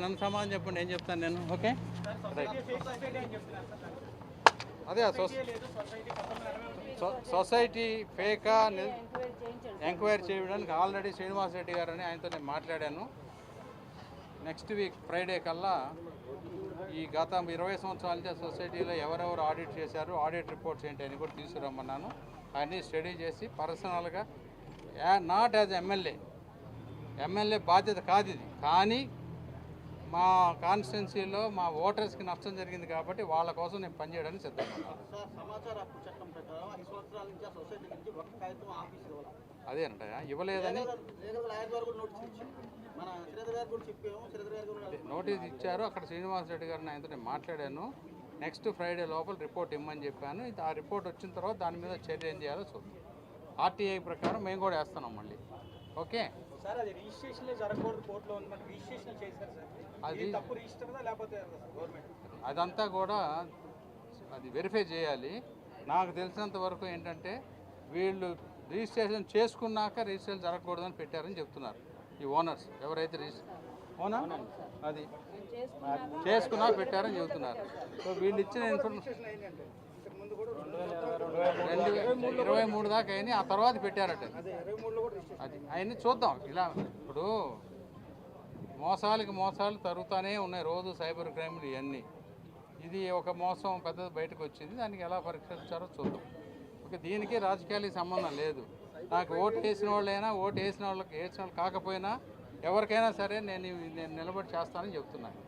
నన్ను సమాధానం చెప్పండి, ఏం చెప్తాను నేను. ఓకే, అదే సొసైటీ ఫేకా ఎంక్వైరీ చేయడానికి ఆల్రెడీ శ్రీనివాస్ రెడ్డి గారు అని ఆయనతో నేను మాట్లాడాను. నెక్స్ట్ వీక్ ఫ్రైడే కల్లా ఈ గత 20 సంవత్సరాల నుంచి సొసైటీలో ఎవరెవరు ఆడిట్ చేశారు, ఆడిట్ రిపోర్ట్స్ ఏంటి అని కూడా తీసుకురమ్మన్నాను. అన్నీ స్టడీ చేసి పర్సనల్గా, నాట్ యాజ్ ఎమ్మెల్యే బాధ్యత కాదు ఇది, కానీ మా కాన్స్టిట్యున్సీలో మా ఓటర్స్కి నష్టం జరిగింది కాబట్టి వాళ్ళ కోసం నేను పనిచేయడానికి సిద్ధంగా. అదేనంట ఇవ్వలేదని నోటీస్ ఇచ్చారు. అక్కడ శ్రీనివాస్ రెడ్డి గారిని ఆయనతో నేను మాట్లాడాను. నెక్స్ట్ ఫ్రైడే లోపల రిపోర్ట్ ఇమ్మని చెప్పాను. ఆ రిపోర్ట్ వచ్చిన తర్వాత దాని మీద చర్య ఏం చేయాలో చూద్దాం. ఆర్టీఐ ప్రకారం మేము కూడా వేస్తున్నాం మళ్ళీ. ఓకే సార్, అది రిజిస్ట్రేషన్ జరగకూడదు, కోర్టులో ఉంది, మనకి రిజిస్ట్రేషన్ చేశారు సార్. అది తప్పు రిజిస్టర్దా లేకపోతే గవర్నమెంట్? అదంతా కూడా అది వెరిఫై చేయాలి. నాకు తెలిసినంత వరకు ఏంటంటే వీళ్ళు రిజిస్ట్రేషన్ చేసుకున్నాక రిజిస్ట్రేషన్ జరగకూడదని పెట్టారని చెప్తున్నారు ఈ ఓనర్స్. ఎవరైతే అది చేసుకున్నా పెట్టారని చెబుతున్నారు. సో వీళ్ళు ఇచ్చిన ఇన్ఫర్మేషన్ 2023 దాకా అయినాయి, ఆ తర్వాత పెట్టారట. అది అవన్నీ చూద్దాం. ఇలా ఇప్పుడు మోసాలు తరుగుతూనే ఉన్నాయి రోజు, సైబర్ క్రైమ్లు ఇవన్నీ. ఇది ఒక మోసం పెద్దది బయటకు వచ్చింది, దానికి ఎలా పరీక్షించారో చూద్దాం. ఓకే, దీనికి రాజకీయాలకి సంబంధం లేదు. నాకు ఓటు వేసిన వాళ్ళైనా, ఓటు వేసిన వాళ్ళు కాకపోయినా ఎవరికైనా సరే నేను నిలబడి చేస్తానని చెప్తున్నాను.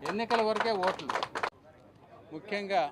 ఎన్నికల వరకే ఓట్లు. ముఖ్యంగా